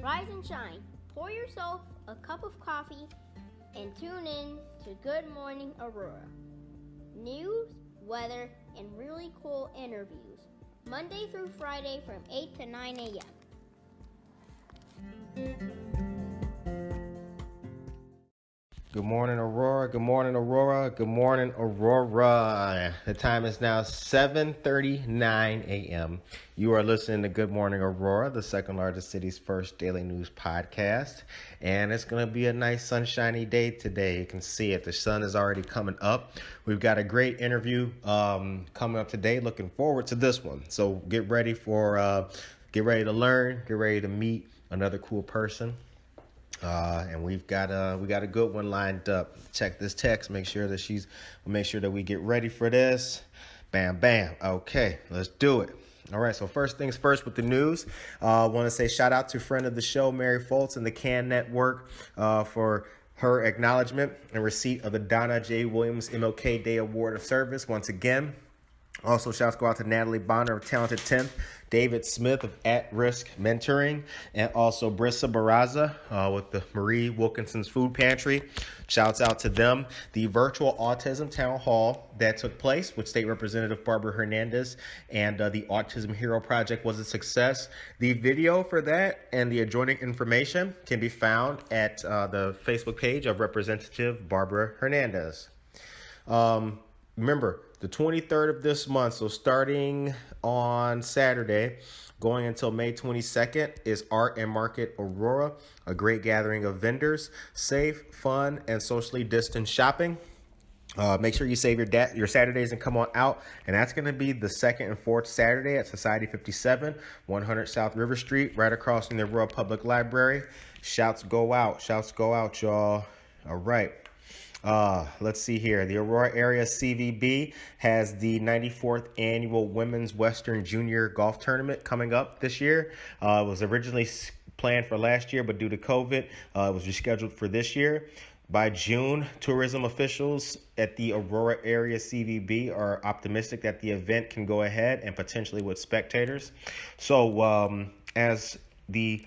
Rise and shine. Pour yourself a cup of coffee and tune in to Good Morning Aurora. News, weather, and really cool interviews. Monday through Friday from 8 to 9 a.m. Good morning, Aurora. Good morning, Aurora. Good morning, Aurora. The time is now 7:39 a.m. You are listening to Good Morning Aurora, the second largest city's first daily news podcast. And it's going to be a nice sunshiny day today. You can see it. The sun is already coming up. We've got a great interview coming up today. Looking forward to this one. So get ready to learn, get ready to meet another cool person. And we got a good one lined up. Check this text. Make sure that we get ready for this. Bam, bam. Okay, let's do it. All right. So first things first with the news. Want to say shout out to friend of the show, Mary Foltz and the Can Network for her acknowledgement and receipt of the Donna J. Williams MLK Day Award of Service once again. Also, shouts go out to Natalie Bonner of Talented 10th, David Smith of At Risk Mentoring, and also Brissa Barraza with the Marie Wilkinson's Food Pantry. Shouts out to them. The virtual autism town hall that took place with State Representative Barbara Hernandez and the Autism Hero Project was a success. The video for that and the adjoining information can be found at the Facebook page of Representative Barbara Hernandez. Remember, the 23rd of this month, so starting on Saturday, going until May 22nd, is Art and Market Aurora, a great gathering of vendors, safe, fun, and socially distanced shopping. Make sure you save your Saturdays and come on out. And that's going to be the second and fourth Saturday at Society 57, 100 South River Street, right across from the Aurora Public Library. Shouts go out, y'all. All right. Let's see here. The Aurora Area CVB has the 94th Annual Women's Western Junior Golf Tournament coming up this year. It was originally planned for last year, but due to COVID, it was rescheduled for this year. By June, tourism officials at the Aurora Area CVB are optimistic that the event can go ahead and potentially with spectators. So as the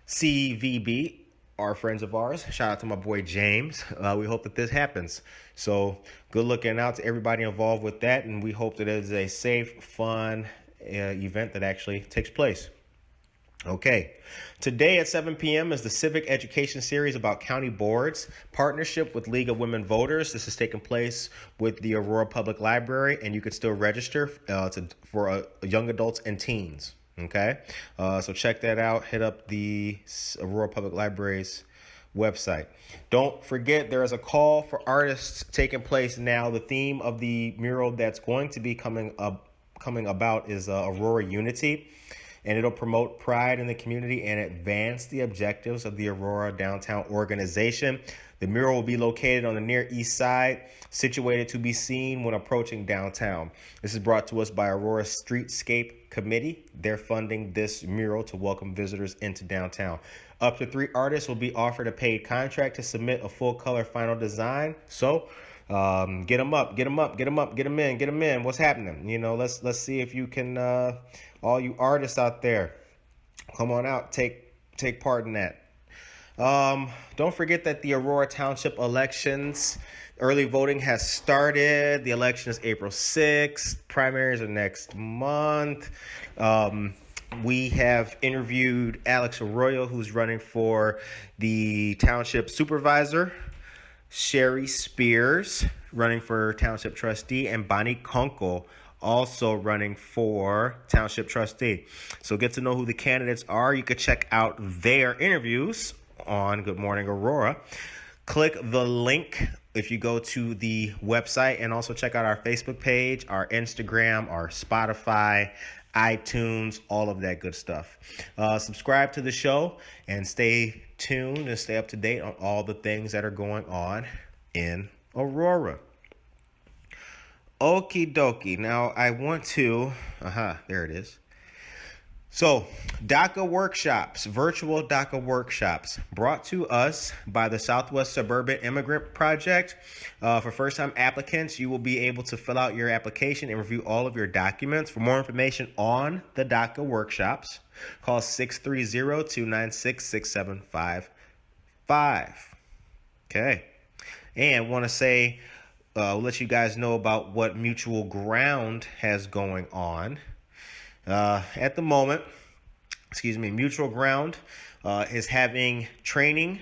CVB are friends of ours. Shout out to my boy James. We hope that this happens. So good looking out to everybody involved with that. And we hope that it is a safe, fun event that actually takes place. Okay. Today at 7 p.m. is the Civic Education Series about county boards, partnership with League of Women Voters. This is taking place with the Aurora Public Library, and you can still register for young adults and teens. Okay, so check that out. Hit up the Aurora Public Library's website. Don't forget, there is a call for artists taking place now. The theme of the mural that's going to be coming about is Aurora Unity, and it'll promote pride in the community and advance the objectives of the Aurora Downtown Organization. The mural will be located on the near east side, situated to be seen when approaching downtown. This is brought to us by Aurora Streetscape Committee. They're funding this mural to welcome visitors into downtown. Up to 3 artists will be offered a paid contract to submit a full color final design. So get them in. What's happening? Let's see if you can, all you artists out there, come on out, take part in that. Don't forget that the Aurora Township elections, early voting has started. The election is April 6th. Primaries are next month. We have interviewed Alex Arroyo, who's running for the township supervisor, Sherry Spears running for township trustee, and Bonnie Kunkel also running for township trustee. So get to know who the candidates are. You could check out their interviews on Good Morning Aurora. Click the link if you go to the website, and also check out our Facebook page, our Instagram, our Spotify, iTunes, all of that good stuff. Subscribe to the show and stay tuned and stay up to date on all the things that are going on in Aurora. Okie dokie. Now I want to, there it is. So, DACA workshops, virtual DACA workshops, brought to us by the Southwest Suburban Immigrant Project. For first-time applicants, you will be able to fill out your application and review all of your documents. For more information on the DACA workshops, call 630-296-6755. Okay. And want to say, we'll let you guys know about what Mutual Ground has going on. At the moment, Mutual Ground is having training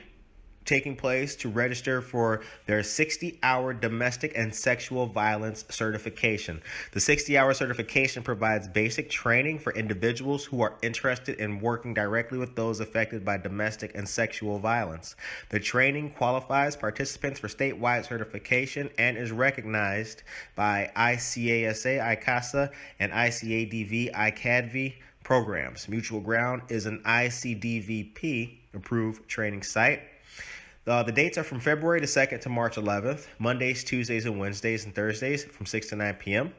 taking place to register for their 60-hour domestic and sexual violence certification. The 60-hour certification provides basic training for individuals who are interested in working directly with those affected by domestic and sexual violence. The training qualifies participants for statewide certification and is recognized by ICASA, ICASA, and ICADV, ICADV programs. Mutual Ground is an ICDVP approved training site. The dates are from February the 2nd to March 11th, Mondays, Tuesdays, and Wednesdays, and Thursdays from 6 to 9 p.m.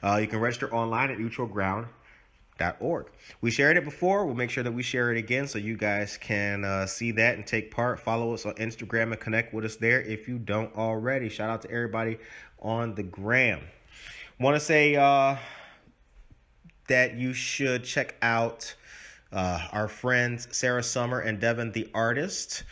You can register online at mutualground.org. We shared it before. We'll make sure that we share it again so you guys can see that and take part. Follow us on Instagram and connect with us there if you don't already. Shout out to everybody on the gram. Want to say that you should check out our friends Sarah Summer and Devin the Artist,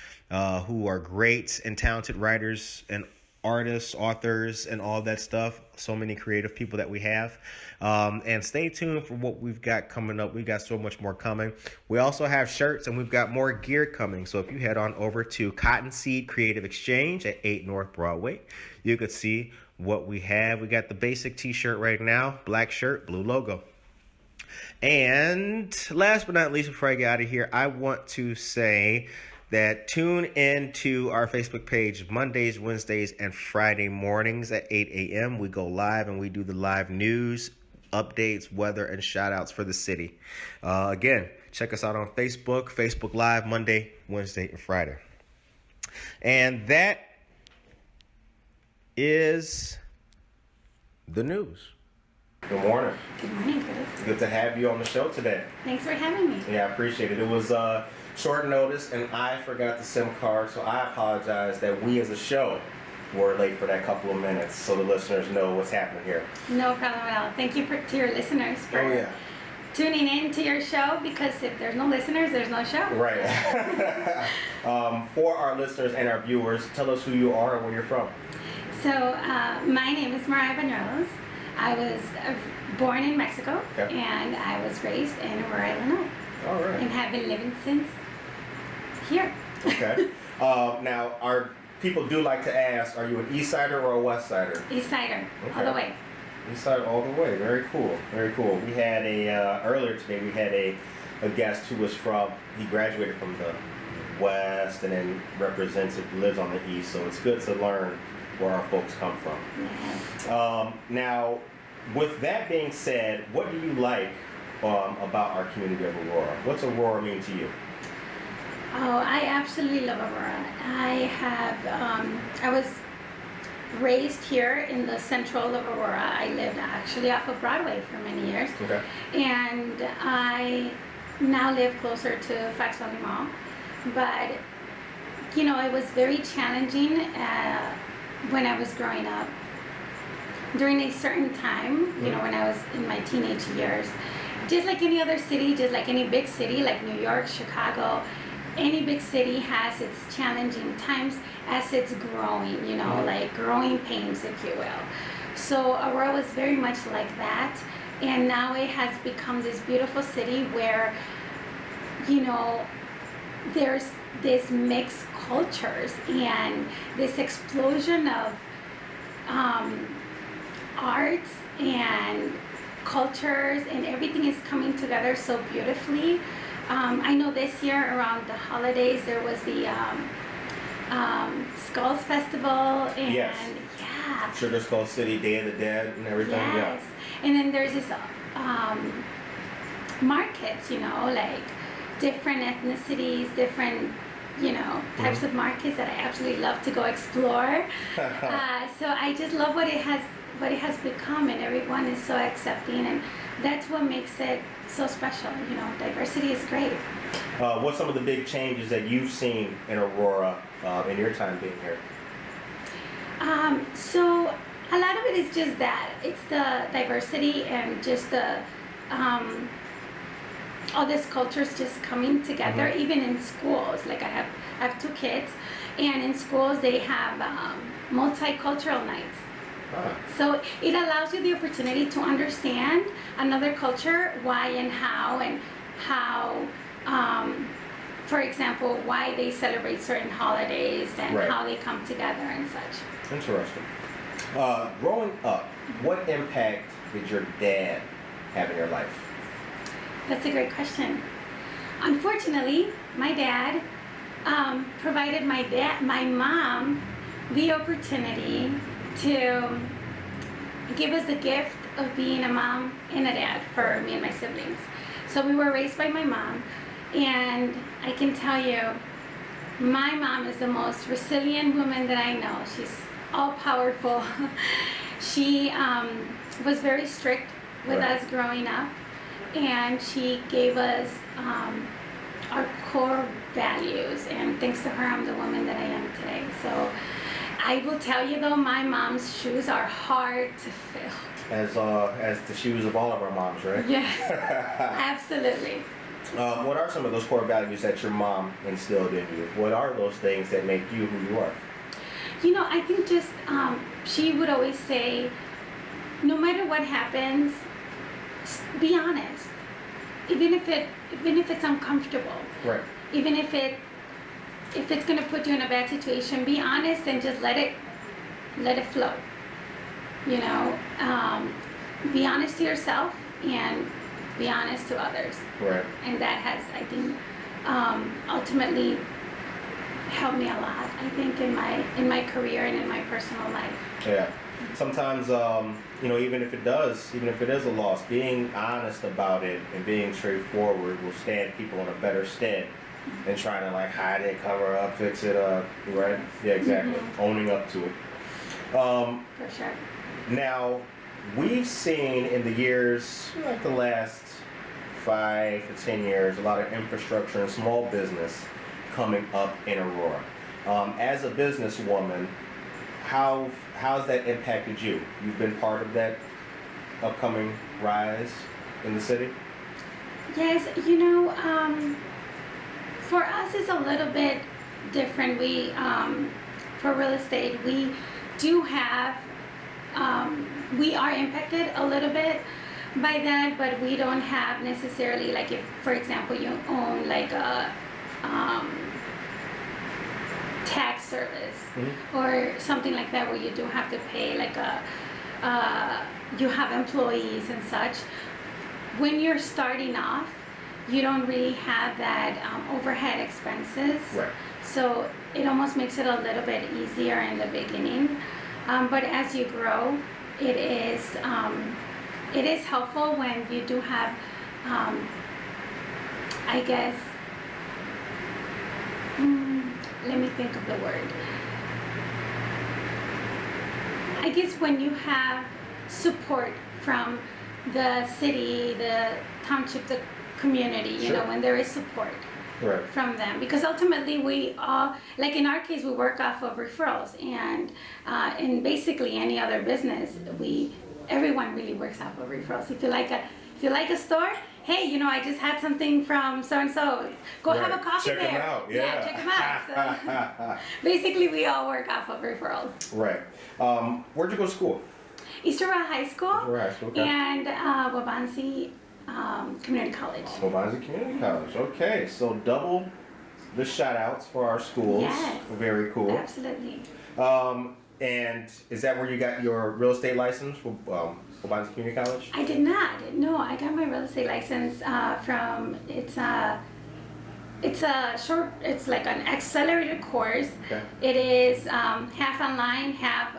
who are great and talented writers and artists, authors, and all that stuff. So many creative people that we have. And stay tuned for what we've got coming up. We've got so much more coming. We also have shirts and we've got more gear coming. So if you head on over to Cottonseed Creative Exchange at 8 North Broadway, you could see what we have. We got the basic t-shirt right now, black shirt, blue logo. And last but not least, before I get out of here, I want to say that tune in to our Facebook page Mondays, Wednesdays, and Friday mornings at 8 a.m. We go live and we do the live news, updates, weather, and shout-outs for the city. Again, check us out on Facebook Live, Monday, Wednesday, and Friday. And that is the news. Good morning. Good morning, Chris. It's good to have you on the show today. Thanks for having me. Yeah, I appreciate it. It was short notice, and I forgot the SIM card, so I apologize that we as a show were late for that couple of minutes, so the listeners know what's happening here. No problem at all. Thank you to your listeners for tuning in to your show, because if there's no listeners, there's no show. Right. For our listeners and our viewers, tell us who you are and where you're from. So, my name is Mireya Banuelos. I was born in Mexico, and I was raised in Aurora, Illinois. All right. And have been living since here. Okay. Now, our people do like to ask, are you an East Sider or a West Sider? East Sider, all the way. East Side all the way. Very cool. Very cool. We had earlier today, we had a guest who was he graduated from the West and then lives on the East, so it's good to learn where our folks come from. Yes. Now, with that being said, what do you like about our community of Aurora? What's Aurora mean to you? Oh, I absolutely love Aurora. I was raised here in the central of Aurora. I lived actually off of Broadway for many years. Okay. And I now live closer to Fox Valley Mall. But, you know, it was very challenging when I was growing up. During a certain time, you know, when I was in my teenage years, just like any other city, just like any big city, like New York, Chicago, any big city has its challenging times as it's growing, you know, like growing pains, if you will. So Aurora was very much like that. And now it has become this beautiful city where, you know, there's this mixed cultures and this explosion of arts and cultures, and everything is coming together so beautifully. I know this year around the holidays there was the Skulls Festival, and yeah, Sugar Skull City, Day of the Dead, and everything. Yes. And then there's this markets, you know, like different ethnicities, different, you know, types of markets that I absolutely love to go explore. So I just love what it has become, and everyone is so accepting, and that's what makes it so special. You know, diversity is great. What's some of the big changes that you've seen in Aurora in your time being here? So a lot of it is just that. It's the diversity and just the all these cultures just coming together. Mm-hmm. Even in schools, like I have 2 kids, and in schools they have multicultural nights. Ah. So it allows you the opportunity to understand another culture, why and how, for example, why they celebrate certain holidays and Right. how they come together and such. Interesting. Growing up, what impact did your dad have in your life? That's a great question. Unfortunately, my dad provided my mom the opportunity to give us the gift of being a mom and a dad for me and my siblings. So we were raised by my mom, and I can tell you, my mom is the most resilient woman that I know. She's all powerful. She was very strict with Right. us growing up, and she gave us our core values, and thanks to her, I'm the woman that I am today. So I will tell you though, my mom's shoes are hard to fill. As the shoes of all of our moms, right? Yes, absolutely. What are some of those core values that your mom instilled in you? What are those things that make you who you are? You know, I think just she would always say, no matter what happens, be honest. Even if it's uncomfortable. Right. Even if it's gonna put you in a bad situation, be honest and just let it flow. You know, be honest to yourself and be honest to others. Right. And that has, I think, ultimately helped me a lot. I think in my career and in my personal life. Yeah. Sometimes, even if it is a loss, being honest about it and being straightforward will stand people in a better stead than trying to hide it, cover up, fix it up, right? Yeah, exactly. Mm-hmm. Owning up to it. For sure. Now, we've seen in the years, like the last 5 to 10 years, a lot of infrastructure and small business coming up in Aurora. As a businesswoman, how's that impacted you? You've been part of that upcoming rise in the city? Yes, for us it's a little bit different. We, for real estate, we do have, we are impacted a little bit by that, but we don't have necessarily, like if, for example, you own like a tax service Mm-hmm. or something like that where you do have to pay like you have employees and such. When you're starting off, you don't really have that overhead expenses. Right. So it almost makes it a little bit easier in the beginning. But as you grow, it is helpful when you do have, I guess, let me think of the word. I guess when you have support from the city, the township, the community, you Sure. know, when there is support Right. from them. Because ultimately we all, like in our case, we work off of referrals, and in basically any other business, everyone really works off of referrals. If you like a store, hey, I just had something from so and so. Go have a coffee Check there. them out. Yeah. Check them out. So basically, we all work off of referrals. Right. Where'd you go to school? East Aurora High School. East Aurora High School, okay. And Wabansi Community College. Wabansi Community College. Okay, so double the shout outs for our schools. Yes. Very cool. Absolutely. And is that where you got your real estate license from Wabansi Community College? I did not. No, I got my real estate license from it's like an accelerated course. Okay. It is half online, half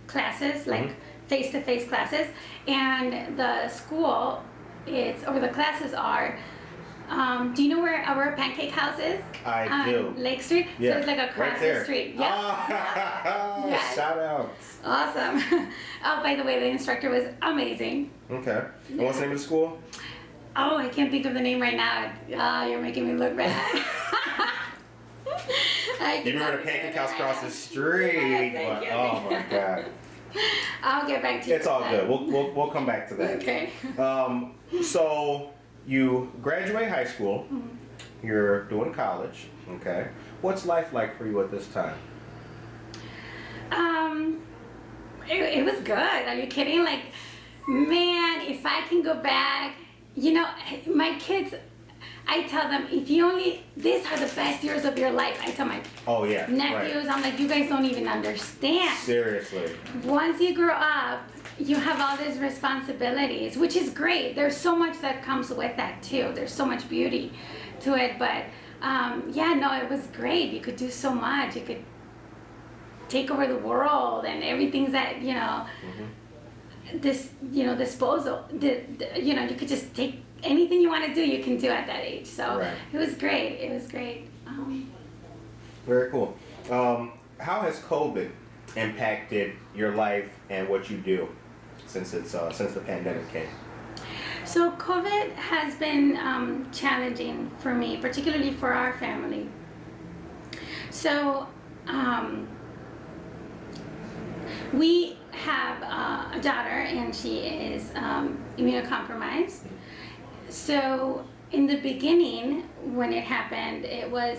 classes, like face-to-face classes, and the school the classes are Do you know where Aurora Pancake House is? I do. Lake Street? Yeah. So it's like across Right there. the street. Yeah. Ah, Yes. shout out. Awesome. Oh, by the way, the instructor was amazing. Okay. And what's the name of the school? Oh, I can't think of the name right now. Oh, you're making me look bad. You remember the Pancake House across the street? Yes, But, oh my God. I'll get back to you. It's all good. We'll come back to that. Okay. So you graduate high school. You're doing college. Okay. What's life like for you at this time? It was good. Are you kidding? Like, man, if I can go back, you know, my kids, I tell them, if you only, these are the best years of your life. I tell my Oh yeah. nephews, Right. I'm like, you guys don't even understand. Seriously. Once you grow up, you have all these responsibilities, which is great. There's so much that comes with that too. There's so much beauty to it, but yeah, no, it was great. You could do so much. You could take over the world, and everything's at, you know, this, you know, disposal. You know, you could just take anything you want to do. You can do at that age. So Right. it was great. It was great. Very cool. How has COVID impacted your life and what you do since the pandemic came? So COVID has been challenging for me, particularly for our family. So we have a daughter, and she is immunocompromised. So in the beginning, when it happened, it was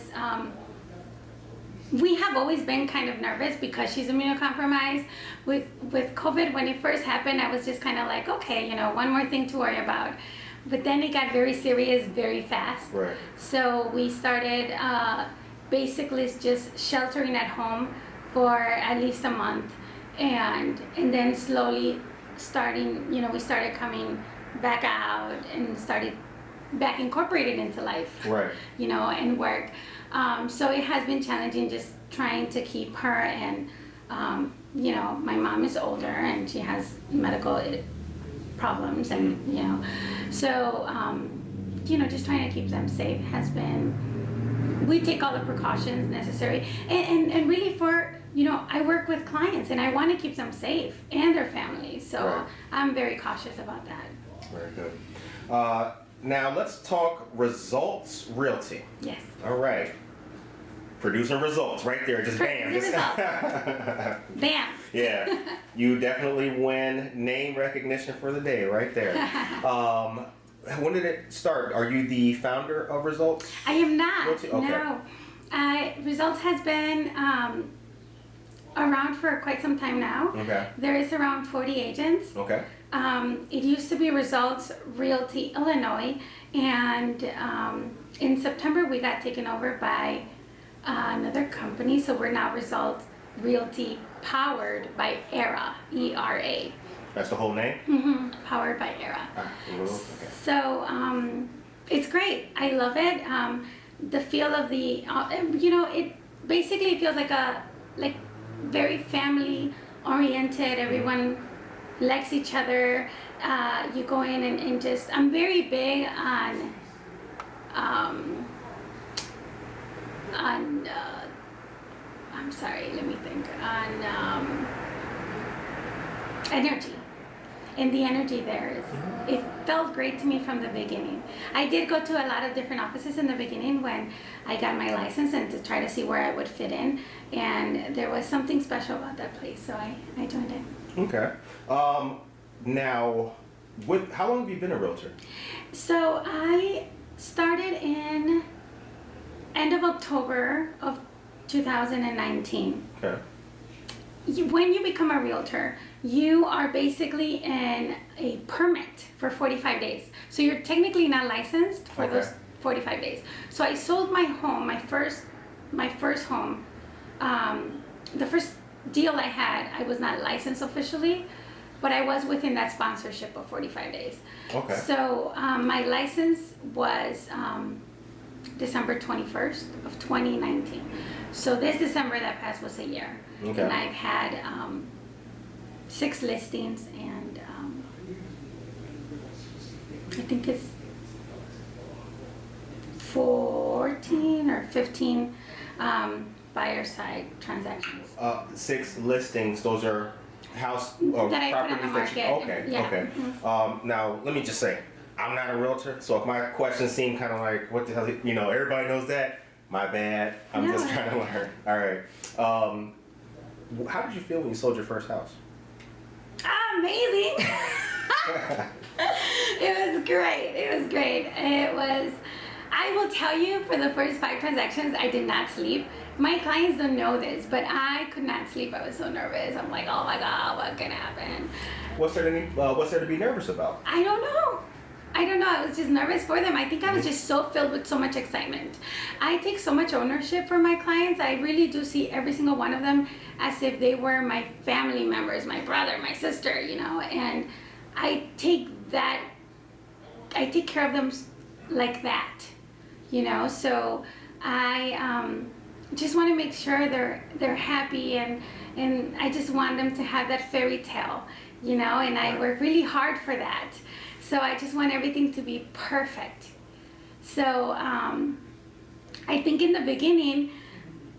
we have always been kind of nervous because she's immunocompromised. With COVID, when it first happened, I was just kind of like, okay, you know, one more thing to worry about. But then it got very serious very fast. Right. So we started basically just sheltering at home for at least a month, and then slowly starting, you know, we started coming back out and started back incorporated into life. Right. You know, and work. So it has been challenging just trying to keep her, and you know, my mom is older and she has medical problems, and you know, so you know, just trying to keep them safe has been, we take all the precautions necessary, and really for, you know, I work with clients and I want to keep them safe and their families, so Right. I'm very cautious about that. Very good. Now let's talk results realty. Yes. All right. Producing results right there, just bam. Producing Just Bam. Yeah, you definitely win name recognition for the day right there. When did it start? Are you the founder of Results? I am not. Realty? Okay. No. Results has been around for quite some time now. Okay. There is around 40 agents. Okay. It used to be Results Realty Illinois, and in September we got taken over by another company, so we're now Results Realty powered by ERA, E-R-A. That's the whole name? Powered by ERA. Okay. So it's great. I love it. The feel of the, you know, it basically feels like very family oriented. Everyone likes each other. You go in and just, I'm very big on I'm sorry, let me think, on energy. And the energy there is, it felt great to me from the beginning. I did go to a lot of different offices in the beginning when I got my license, and to try to see where I would fit in. And there was something special about that place, so I joined it. Okay. Now, how long have you been a realtor? So I started in end of October of 2019. Okay. When you become a realtor, you are basically in a permit for 45 days. So you're technically not licensed for those 45 days. So I sold my home, my first home. The first deal I had, I was not licensed officially, but I was within that sponsorship of 45 days. Okay. So my license was December 21st of 2019. So this December that passed was a year. Okay. And I've had 6 listings, and I think it's 14 or 15 buyer side transactions. 6 listings. Those are house That I put on the properties that you. market. Okay. Yeah. Okay. Now let me just say, I'm not a realtor, so if my questions seem kind of like, what the hell, everybody knows that. My bad. I'm just trying to learn. All right. How did you feel when you sold your first house? Amazing. It was great. I will tell you, for the first 5 transactions, I did not sleep. My clients don't know this, but I could not sleep. I was so nervous. I'm like, oh my God, what can happen? What's there to be nervous about? I don't know. I was just nervous for them. I think I was just so filled with so much excitement. I take so much ownership for my clients. I really do see every single one of them as if they were my family members, my brother, my sister, and I take care of them like that, so I just want to make sure they're happy, and I just want them to have that fairy tale, and I work really hard for that. So I just want everything to be perfect. So I think in the beginning,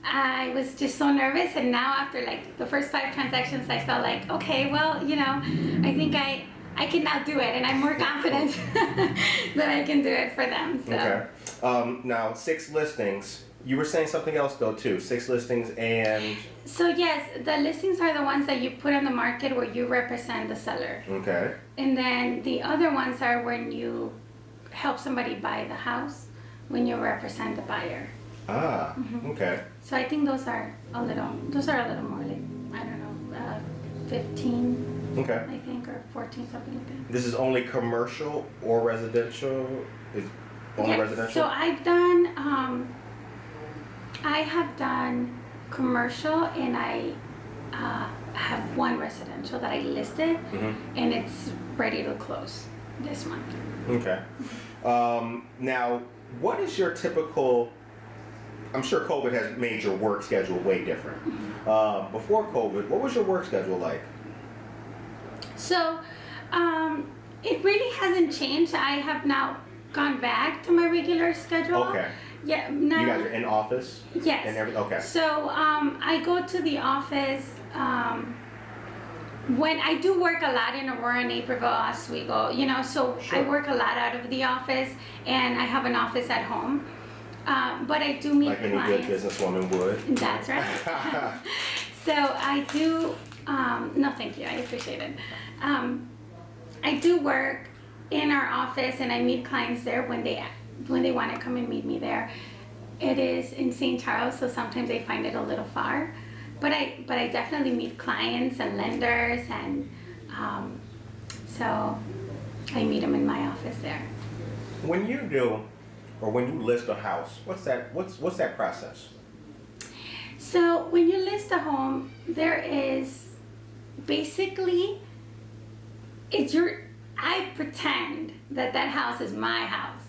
I was just so nervous, and now after like the first 5 transactions, I felt like, okay, well, I think I can now do it, and I'm more confident that I can do it for them. So. Okay. Now 6 listings. You were saying something else though too. 6 listings and. So yes, the listings are the ones that you put on the market where you represent the seller. Okay. And then the other ones are when you help somebody buy the house, when you represent the buyer. Ah. Okay. So I think those are a little more like, I don't know, 15. Okay. I think, or 14, something like that. This is only commercial or residential? Is only residential? So I have done commercial, and I have 1 residential that I listed, and it's ready to close this month. Okay. Now, what is your typical? I'm sure COVID has made your work schedule way different. Before COVID, what was your work schedule like? So, it really hasn't changed. I have now gone back to my regular schedule. Okay. Yeah. Now, you guys are in office? Yes. And okay. So, I go to the office when I do work a lot in Aurora, Naperville, Oswego, so Sure. I work a lot out of the office, and I have an office at home. But I do meet like clients. any good businesswoman would. That's right. So I do, no thank you, I appreciate it. I do work in our office, and I meet clients there when they want to come and meet me there. It is in St. Charles, so sometimes they find it a little far. But I definitely meet clients and lenders, and so I meet them in my office there. When you list a house, what's that process? So when you list a home, there is basically, I pretend that house is my house.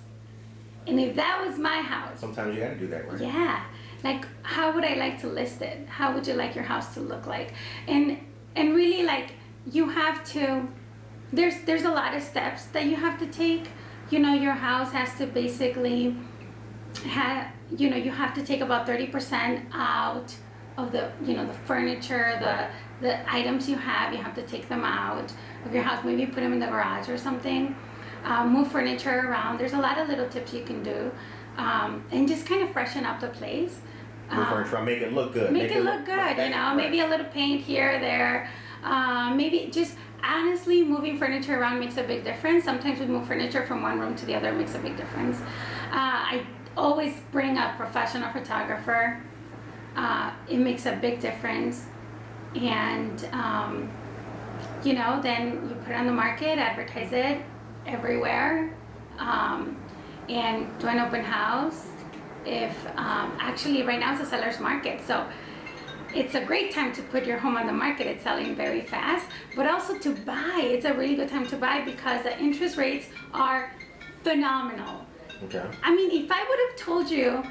And if that was my house. Sometimes you gotta do that, right? Yeah. Like, how would I like to list it? How would you like your house to look like? And really, like, you have to, there's a lot of steps that you have to take. Your house has to basically you have to take about 30% out of the, the furniture, the items you have to take them out of your house, maybe put them in the garage or something. Move furniture around. There's a lot of little tips you can do, and just kind of freshen up the place. Move furniture, make it look good. Make it look good, right. Maybe a little paint here or there. Maybe just honestly, moving furniture around makes a big difference. Sometimes we move furniture from one room to the other, makes a big difference. I always bring a professional photographer. It makes a big difference. And, then you put it on the market, advertise it everywhere, and do an open house. If actually right now it's a seller's market, so it's a great time to put your home on the market. It's selling very fast, but also to buy. It's a really good time to buy because the interest rates are phenomenal. Okay. I mean, if I would have told you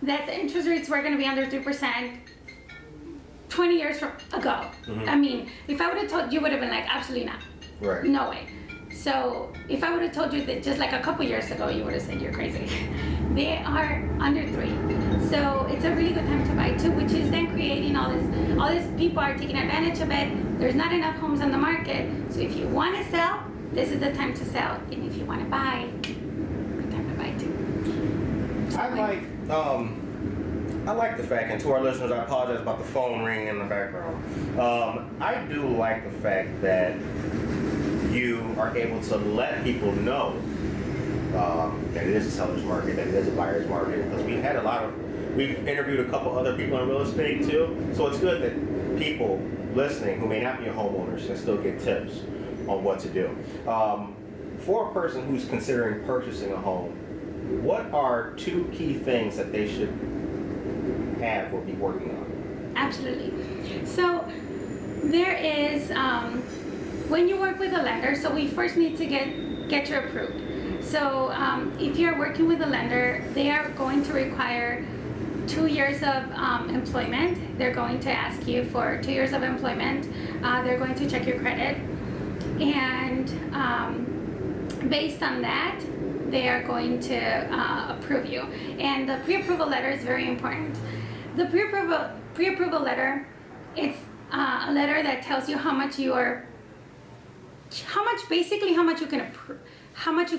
that the interest rates were going to be under 3% 20 years ago, I mean, if I would have told you, would have been like, absolutely not. Right. No way. So if I would have told you that just like a couple years ago, you would have said you're crazy. they are under 3. So it's a really good time to buy too, which is then creating all these people are taking advantage of it. There's not enough homes on the market. So if you want to sell, this is the time to sell. And if you want to buy, good time to buy too. I like the fact, and to our listeners, I apologize about the phone ringing in the background. I do like the fact that you are able to let people know that it is a seller's market, that it is a buyer's market, because we've interviewed a couple other people in real estate too, so it's good that people listening who may not be a homeowner can still get tips on what to do. For a person who's considering purchasing a home, what are 2 key things that they should have or be working on? Absolutely. So there is, when you work with a lender, so we first need to get you approved. So if you're working with a lender, they are going to require 2 years of employment. They're going to ask you for 2 years of employment. They're going to check your credit. And based on that, they are going to approve you. And the pre-approval letter is very important. The pre-approval letter, it's a letter that tells you how much you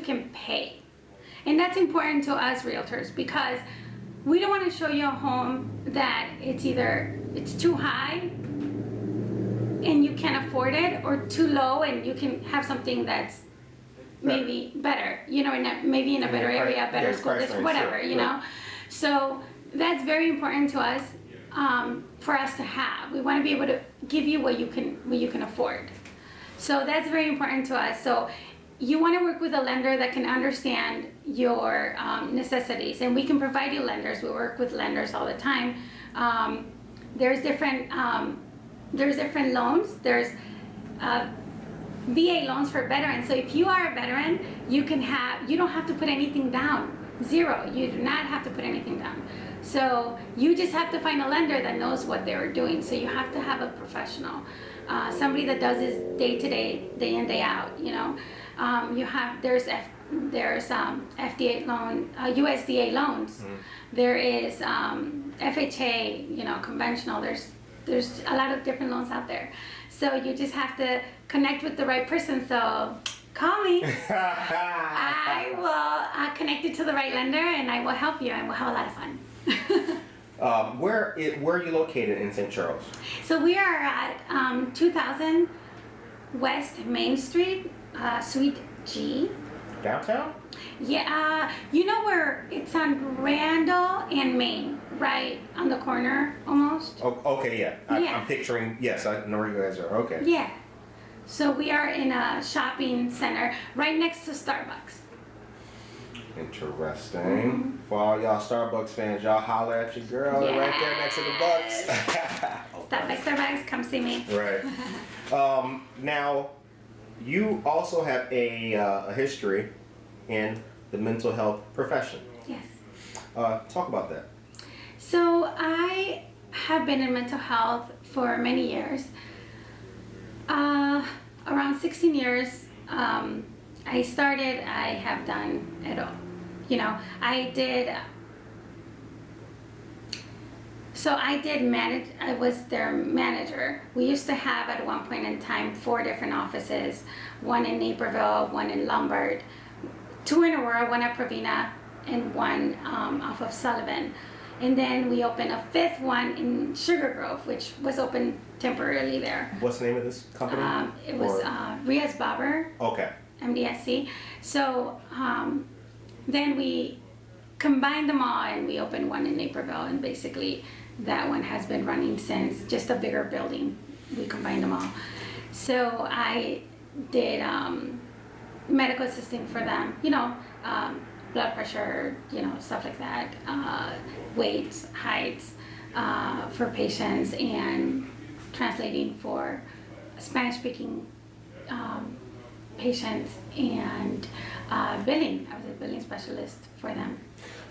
can pay. And that's important to us realtors, because we don't want to show you a home that it's too high and you can't afford it, or too low and you can have something that's maybe better, maybe in a better area, better school district, whatever, you know. So that's very important to us, for us to have. We want to be able to give you what you can afford. So that's very important to us. So you want to work with a lender that can understand your necessities, and we can provide you lenders. We work with lenders all the time. There's different loans. There's VA loans for veterans. So if you are a veteran, you don't have to put anything down. 0. You do not have to put anything down. So you just have to find a lender that knows what they're doing. So you have to have a professional, somebody that does this day to day, day in, day out. There's FDA loan, USDA loans. Mm-hmm. There is FHA, conventional. There's a lot of different loans out there. So you just have to connect with the right person. So call me. I will connect you to the right lender, and I will help you, and we'll have a lot of fun. Where are you located in St. Charles? So we are at 2000 West Main Street, Suite G. Downtown? Yeah, where it's on Randall and Main, right on the corner almost. Oh, okay, yeah. I'm picturing, yes, I know where you guys are. Okay. Yeah. So we are in a shopping center right next to Starbucks. Interesting. Mm-hmm. For all y'all Starbucks fans, y'all holler at your girl right there next to the Bucks. Stop by Starbucks, come see me. Right. Now, you also have a history in the mental health profession. Yes. Talk about that. So I have been in mental health for many years. Around 16 years. I have done it all. I was their manager. We used to have at one point in time 4 different offices, one in Naperville, one in Lombard, 2 in Aurora, one at Provena, and one off of Sullivan. And then we opened a 5th one in Sugar Grove, which was open temporarily there. What's the name of this company? It was Riaz Barber. Okay. MDSC. So then we combined them all and we opened one in Naperville, and basically that one has been running since, just a bigger building. We combined them all. So I did medical assisting for them, blood pressure, stuff like that, weights, heights for patients, and translating for Spanish-speaking patients, and billing. I was a billing specialist for them.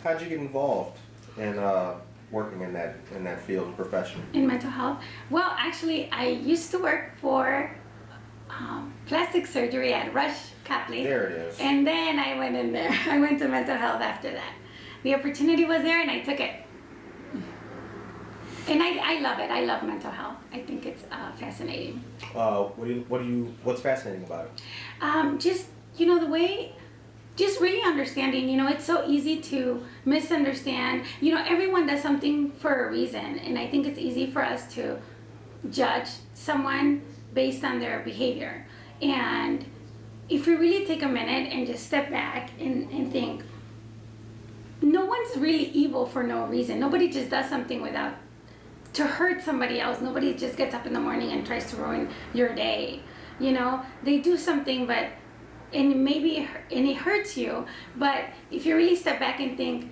How'd you get involved in working in that field and profession? In mental health? Well, actually, I used to work for plastic surgery at Rush Copley. There it is. And then I went in there. I went to mental health after that. the opportunity was there and I took it. And I love it. I love mental health. I think it's fascinating. What's fascinating about it? Just, the way, just really understanding, it's so easy to misunderstand. Everyone does something for a reason. And I think it's easy for us to judge someone based on their behavior. And if we really take a minute and just step back and think, no one's really evil for no reason. Nobody just does something to hurt somebody else. Nobody just gets up in the morning and tries to ruin your day. They do something, and it hurts you. But if you really step back and think,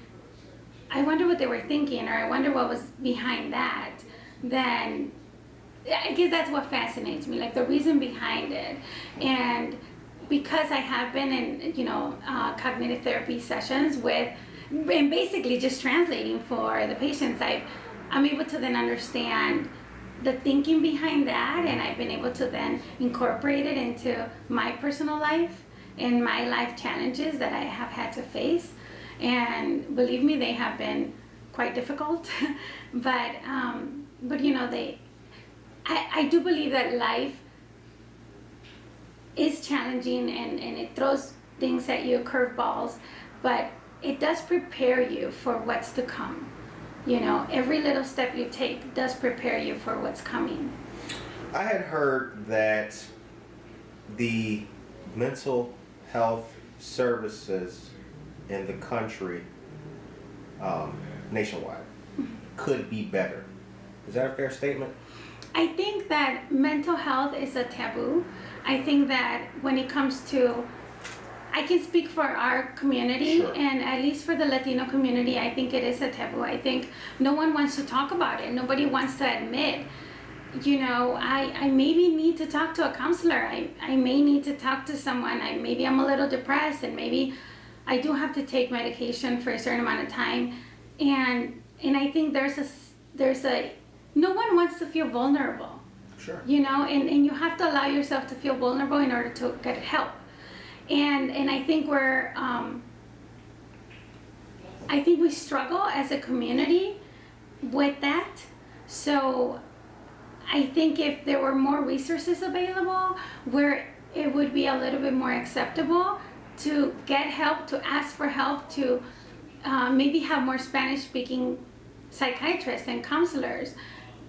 I wonder what they were thinking, or I wonder what was behind that, then I guess that's what fascinates me, like the reason behind it. And because I have been in, cognitive therapy sessions and basically just translating for the patients, I'm able to then understand the thinking behind that, and I've been able to then incorporate it into my personal life and my life challenges that I have had to face. And believe me, they have been quite difficult. but I do believe that life is challenging and it throws things at you, curveballs, but it does prepare you for what's to come. Every little step you take does prepare you for what's coming. I had heard that the mental health services in the country, nationwide, could be better. Is that a fair statement? I think that mental health is a taboo. I think that when it comes to, I can speak for our community, Sure. And at least for the Latino community, I think it is a taboo. I think no one wants to talk about it. Nobody wants to admit, I maybe need to talk to a counselor. I may need to talk to someone. Maybe I'm a little depressed, and maybe I do have to take medication for a certain amount of time. And I think there's a no one wants to feel vulnerable. Sure. And you have to allow yourself to feel vulnerable in order to get help. And I think I think we struggle as a community with that. So I think if there were more resources available where it would be a little bit more acceptable to get help, to ask for help, to maybe have more Spanish-speaking psychiatrists and counselors,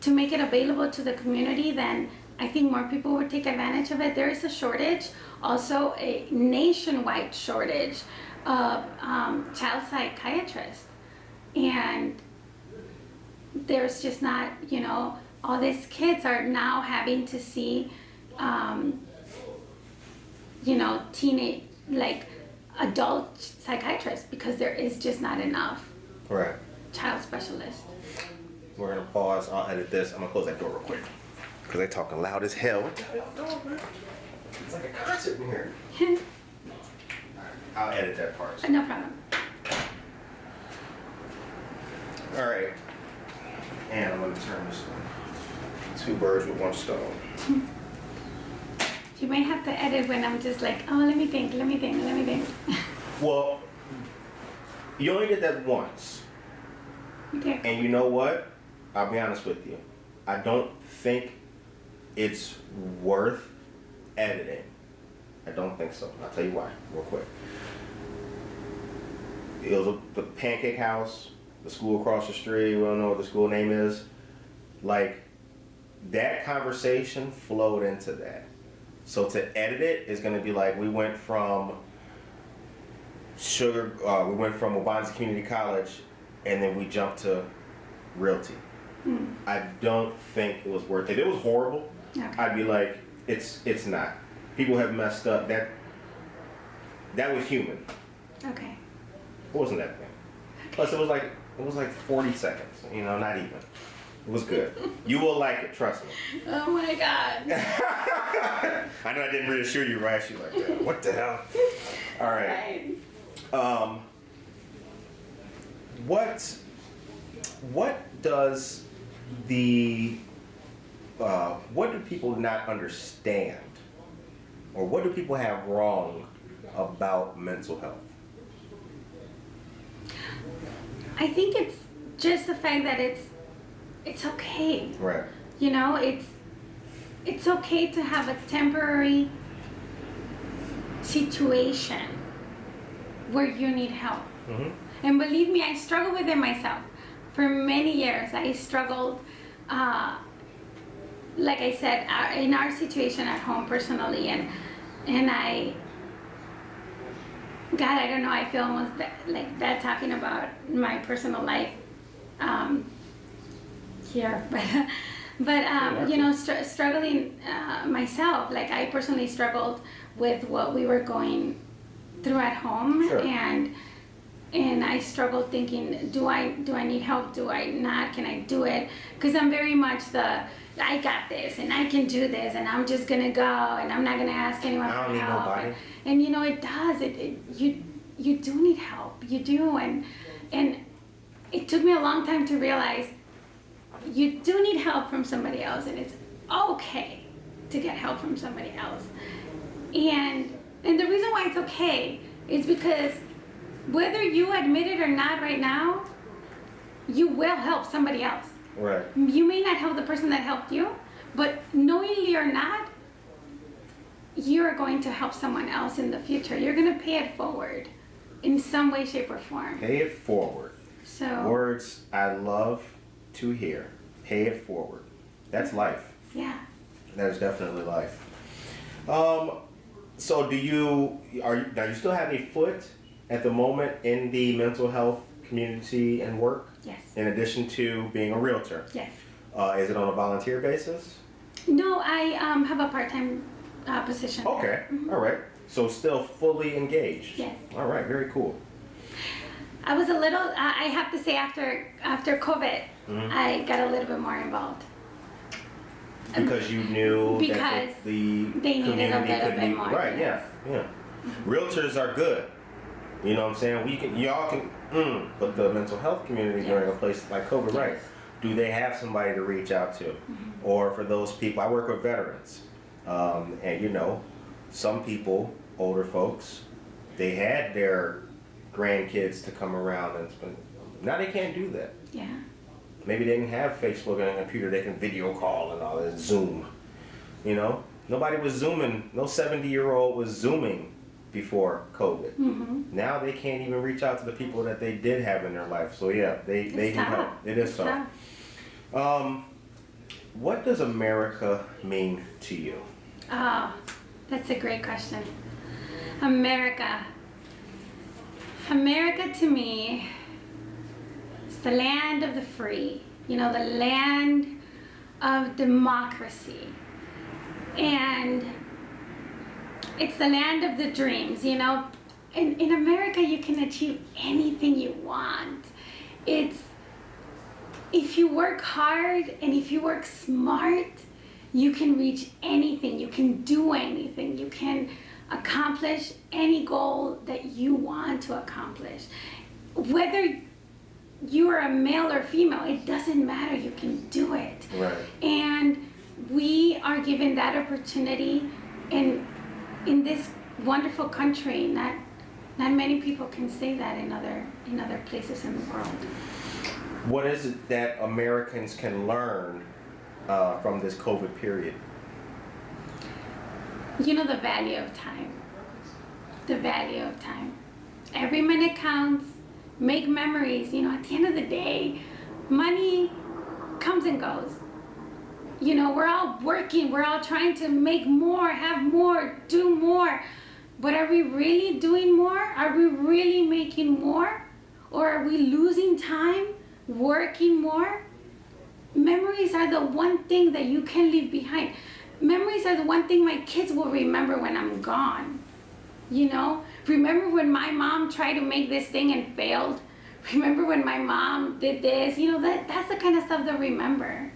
to make it available to the community, then I think more people would take advantage of it. There is a shortage, also a nationwide shortage of child psychiatrists. And there's just not, all these kids are now having to see, teenage, like adult psychiatrists, because there is just not enough Right. child specialists. We're gonna pause. I'll edit this. I'm gonna close that door real quick because they're talking loud as hell. What the hell, man? It's like a concert in here. I'll edit that part. No problem. All right. And I'm gonna turn this two birds with one stone. You may have to edit when I'm just like, oh, let me think. Well, you only did that once. Okay. And you know what? I'll be honest with you. I don't think it's worth editing. I don't think so. I'll tell you why, real quick. It was the Pancake House, the school across the street. We don't know what the school name is. Like, that conversation flowed into that. So to edit it is going to be like, we went from Wabanzi Community College, and then we jumped to Realty. I don't think it was worth it. If it was horrible, Okay. I'd be like, it's not. People have messed up. That was human. Okay. It wasn't that thing. Plus, it was like 40 seconds. Not even. It was good. You will like it. Trust me. Oh my God. I know I didn't reassure you, right? She's like, yeah, what the hell? All right. What does what do people not understand, or what do people have wrong about mental health? I think it's just the fact that it's okay. Right. You know, it's okay to have a temporary situation where you need help. Mm-hmm. And believe me, I struggled with it myself. For many years, I struggled, like I said, in our situation at home personally, and I, God, I don't know, I feel almost like bad talking about my personal life here, but you know, struggling myself. Like I personally struggled with what we were going through at home, Sure. and I struggled thinking, do I need help? Do I not? Can I do it? Because I'm very much I got this and I can do this and I'm just gonna go and I'm not gonna ask anyone I don't for need help. nobody. And you know, it does. You do need help. You do, and it took me a long time to realize you do need help from somebody else, and it's okay to get help from somebody else. And the reason why it's okay is because whether you admit it or not right now, you will help somebody else. Right. You may not help the person that helped you, but knowingly or not, you're going to help someone else in the future. You're going to pay it forward in some way, shape, or form. Pay it forward. So Words I love to hear. Pay it forward. That's life. yeah. That is definitely life. So do you still have a foot at the moment in the mental health community and work? Yes. In addition to being a realtor? Yes. Is it on a volunteer basis? No, I have a part-time position. Okay. there. Mhm. All right. So still fully engaged? Yes. All right. Very cool. I was a little. I have to say, after COVID, Mhm. I got a little bit more involved. Because you knew Because that the they needed a community little could bit be more, right. yes. Yeah. Realtors are good. You know what I'm saying? Y'all can, but the mental health community during a place like COVID, right? Yes. Do they have somebody to reach out to? Or for those people, I work with veterans, and you know, some people, older folks, they had their grandkids to come around and spend. Now they can't do that. Yeah. Maybe they didn't have Facebook and a computer, they can video call and all that, Zoom. You know? Nobody was Zooming, no 70-year-old was Zooming before COVID. Mm-hmm. Now they can't even reach out to the people that they did have in their life. So yeah, they need tough. help. It is It's tough. What does America mean to you? Oh, that's a great question. America. America to me is the land of the free, you know, the land of democracy. And it's the land of the dreams, you know. In America, you can achieve anything you want. If you work hard and if you work smart, you can reach anything, you can do anything, you can accomplish any goal that you want to accomplish. Whether you are a male or female, it doesn't matter, you can do it. Right. And we are given that opportunity in this wonderful country. Not many people can say that in other places in the world. What is it that Americans can learn from this COVID period? You know, the value of time. The value of time. Every minute counts. Make memories. You know, at the end of the day, money comes and goes. You know, we're all working. We're all trying to make more, have more, do more. But are we really doing more? Are we really making more? Or are we losing time, working more? Memories are the one thing that you can leave behind. Memories are the one thing my kids will remember when I'm gone. You know, remember when my mom tried to make this thing and failed? Remember when my mom did this? You know, that's the kind of stuff they'll remember.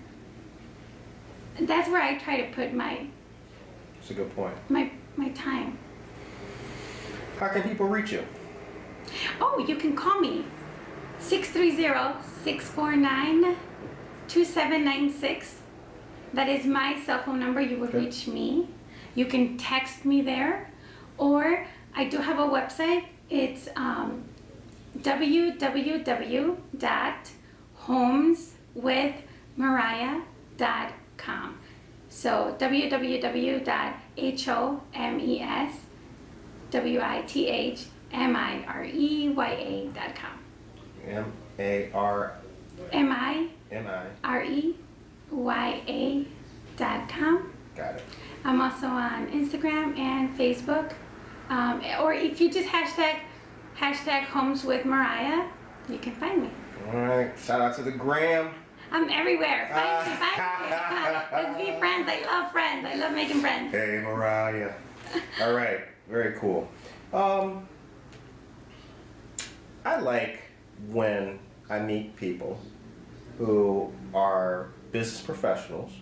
That's where I try to put That's a good point. my time. How can people reach you? Oh, you can call me 630-649-2796. That is my cell phone number. You would reach me. You can text me there, or I do have a website. It's www.homeswithmireya.com. So www.homeswithmireya.com. Mireya.com. Got it. I'm also on Instagram and Facebook. Or if you just hashtag Homes with Mireya, you can find me. All right. Shout out to the gram. I'm everywhere. Find me. Let's be friends. I love friends. I love making friends. Hey, Mireya. All right. Very cool. I like when I meet people who are business professionals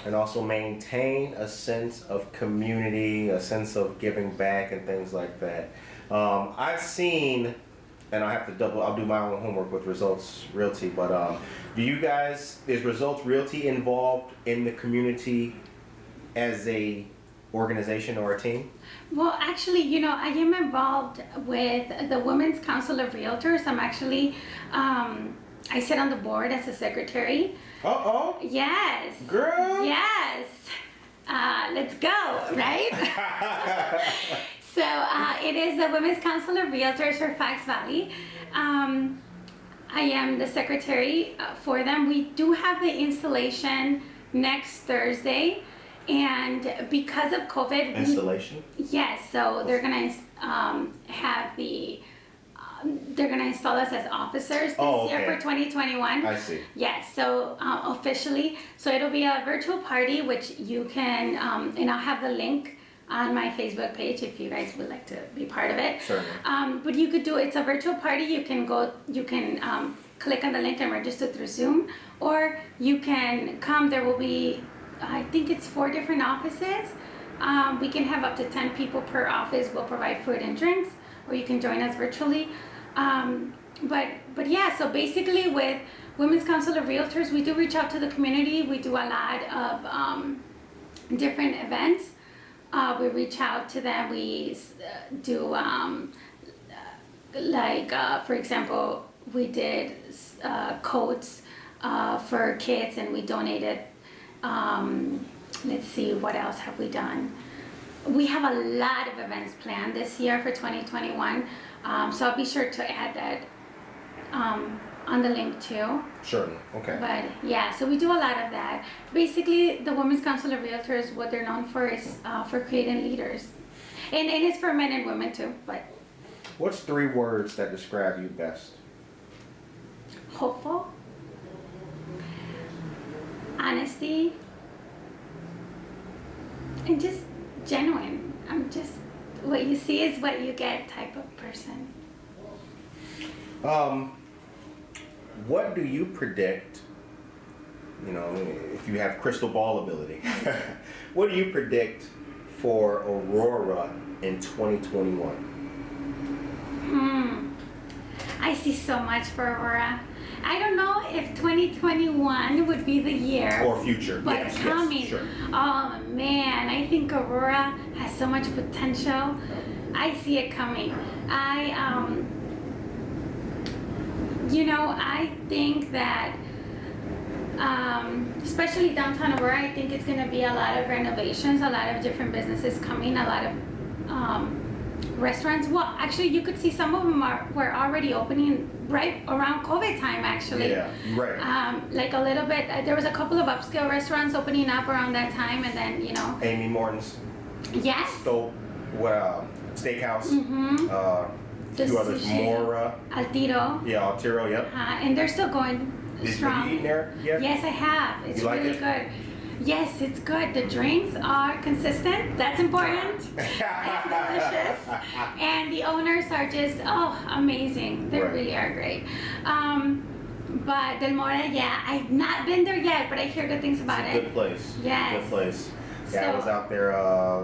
and also maintain a sense of community, a sense of giving back and things like that. I've seen, and I'll do my own homework with Results Realty, but is Results Realty involved in the community as a organization or a team? Well, actually, I am involved with the Women's Council of Realtors. I'm actually, I sit on the board as a secretary. Uh-oh. Yes. Girl. Yes. Let's go, right? So it is the Women's Council of Realtors for Fox Valley. I am the secretary for them. We do have the installation next Thursday. And because of COVID, Installation? Yes, so they're gonna they're gonna install us as officers this year for 2021. I see. Yes, so officially, so it'll be a virtual party, which you can, and I'll have the link on my Facebook page if you guys would like to be part of it. Certainly. But you could do it's a virtual party. You can click on the link and register through Zoom, or you can come. There will be, I think it's 4 different offices. We can have up to 10 people per office. We'll provide food and drinks, or you can join us virtually. But yeah, so basically with Women's Council of Realtors, we do reach out to the community. We do a lot of different events. We reach out to them. We do for example, we did coats for kids, and we donated. Let's see, what else have we done? We have a lot of events planned this year for 2021, so I'll be sure to add that on the link too. Certainly, okay. But yeah, so we do a lot of that. Basically, the Women's Council of Realtors, what they're known for is for creating leaders. And it's for men and women too, but. What's 3 words that describe you best? Hopeful, honesty, and just genuine. I'm just, what you see is what you get type of person. What do you predict, if you have crystal ball ability, what do you predict for Aurora in 2021? I see so much for Aurora. I don't know if 2021 would be the year. Or future, but yes, coming. yes, sure. Oh man, I think Aurora has so much potential. I see it coming. I think that, especially downtown Aurora, I think it's going to be a lot of renovations, a lot of different businesses coming, a lot of restaurants. Well, actually, you could see some of them were already opening right around COVID time, actually. Yeah, right. Like a little bit, there was a couple of upscale restaurants opening up around that time, and then, Amy Morton's. Yes. Steakhouse. Mm-hmm. 2 others, Mora. Altiro. Yeah, Altiro, yep. And they're still going strong. Have you eaten there yet? Yes, I have. It's you like really it? good. Yes, it's good. The drinks are consistent. That's important. And delicious. And the owners are just, amazing. They really are great. But Del Mora, yeah, I've not been there yet, but I hear good things about It's a it. good place. Yes. Good place. Yeah, I So- was out there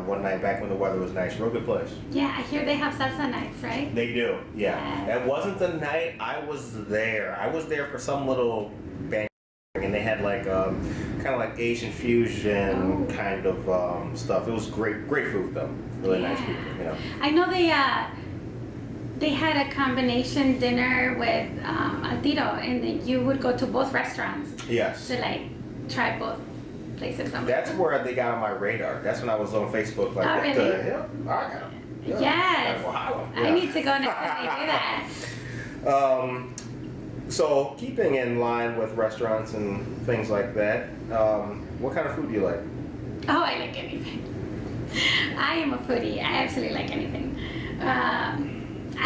one night back when the weather was nice. Real good place. Yeah, I hear they have salsa nights, right? They do, yeah. Yes. That wasn't the night I was there. I was there for some little band, and they had like kind of like Asian fusion kind of stuff. It was great food though. Really nice people, I know they they had a combination dinner with Altiro, and then you would go to both restaurants Yes. to like try both places. That's where they got on my radar. That's when I was on Facebook. Like, Oh, what really? the hell? I got 'em. Yeah. Yes. Wow. I need to go next time they do that. So keeping in line with restaurants and things like that, what kind of food do you like? Oh, I like anything. I am a foodie. I absolutely like anything.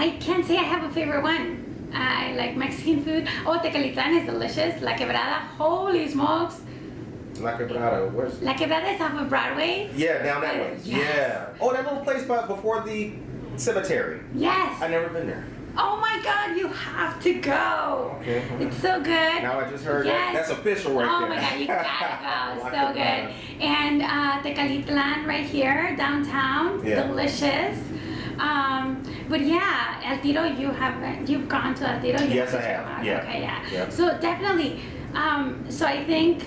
I can't say I have a favorite one. I like Mexican food. Oh, Tecalitlan is delicious. La Quebrada, holy smokes. La Quebrada, where's? La Quebrada is off of Broadway. Yeah, down that way. Yes. Yeah. Oh, that little place before the cemetery. Yes. I've never been there. Oh my God, you have to go. Okay. It's so good. Now I just heard Yes. that. That's official right Oh there. my God, you gotta go. La So Quebrada. good. And Tecalitlan right here, downtown. Yeah. Delicious. But yeah, Altiro, you've gone to Altiro? Yes, I have. Out. Yeah. Okay, yeah. Yeah. So definitely. So I think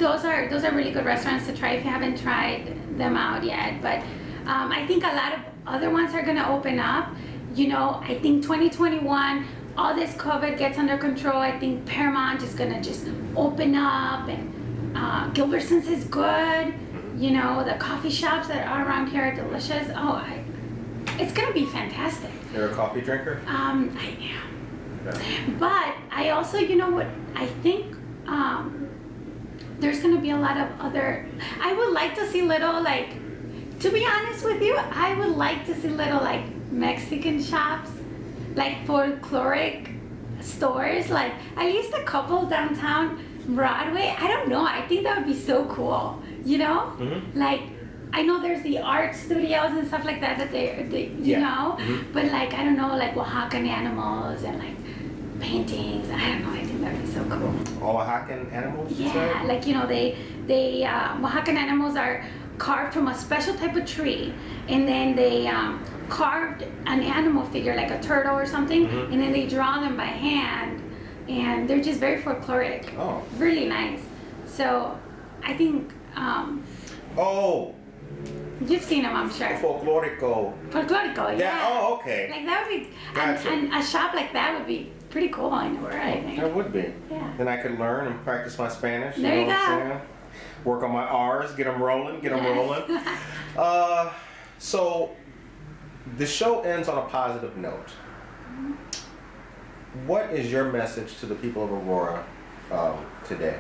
those are really good restaurants to try if you haven't tried them out yet. But I think a lot of other ones are gonna open up. You know, I think 2021, all this COVID gets under control. I think Paramount is gonna just open up, and Gilbertson's is good. You know, the coffee shops that are around here are delicious. It's gonna be fantastic. You're a coffee drinker? I am. Yeah. But I also, you know what, I think there's gonna be a lot of other, I would like to see little, like, to be honest with you, I would like to see little, like, Mexican shops, like folkloric stores, like at least a couple downtown Broadway. I don't know, I think that would be so cool, you know? Mm-hmm. Like, I know there's the art studios and stuff like that they you Yeah. know, Mm-hmm. but like, I don't know, like Oaxacan animals and like paintings. I don't know, I think that'd be so cool. Oaxacan animals, you Yeah, say? like, you know, they Oaxacan animals are carved from a special type of tree, and then they carved an animal figure like a turtle or something, Mhm. and then they draw them by hand, and they're just very folkloric. Oh. Really nice. So I think Oh, you've seen them, I'm sure. folklorico. Folklorico, yeah. Yeah, oh, okay. Like that would be, Gotcha. and a shop like that would be pretty cool in Aurora, I think. That would be. Yeah. Then I could learn and practice my Spanish. There you know what I'm go. saying? Work on my R's, get them rolling, Yes. rolling. So the show ends on a positive note. What is your message to the people of Aurora today?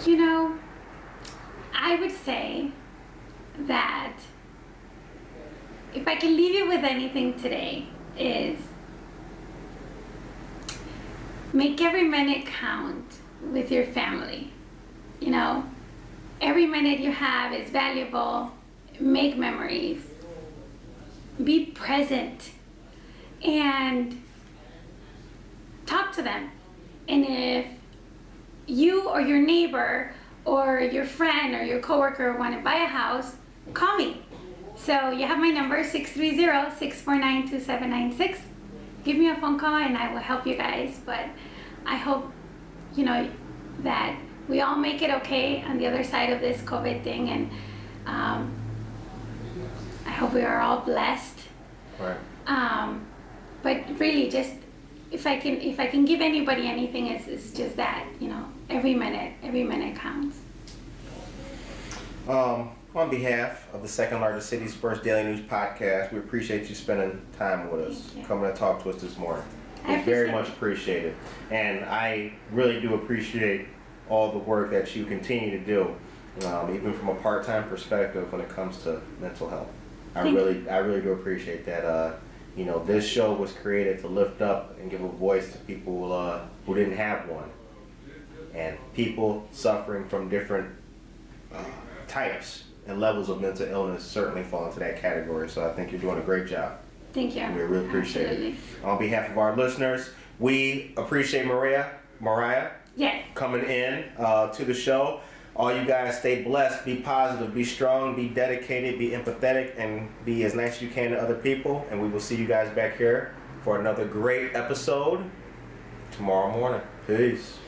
You know, I would say that if I can leave you with anything today is make every minute count with your family. You know, every minute you have is valuable. Make memories. Be present and talk to them. And if you or your neighbor or your friend or your coworker want to buy a house, call me. So you have my number, 630-649-2796. Give me a phone call and I will help you guys. But I hope, you know, that we all make it okay on the other side of this COVID thing. And I hope we are all blessed. Right. But really, just if I can give anybody anything, it's just that, you know, every minute counts. On behalf of the second largest city's first daily news podcast, we appreciate you spending time with us, Thank you. coming to talk to us this morning. I It's very appreciate much it. appreciated. And I really do appreciate all the work that you continue to do, even from a part-time perspective when it comes to mental health. I Thank really do appreciate that. You know, this show was created to lift up and give a voice to people who didn't have one, and people suffering from different types and levels of mental illness certainly fall into that category. So I think you're doing a great job. Thank you. We really appreciate Absolutely. it. On behalf of our listeners, we appreciate Mireya Yes. coming in to the show. All you guys stay blessed, be positive, be strong, be dedicated, be empathetic, and be as nice as you can to other people. And we will see you guys back here for another great episode tomorrow morning. Peace.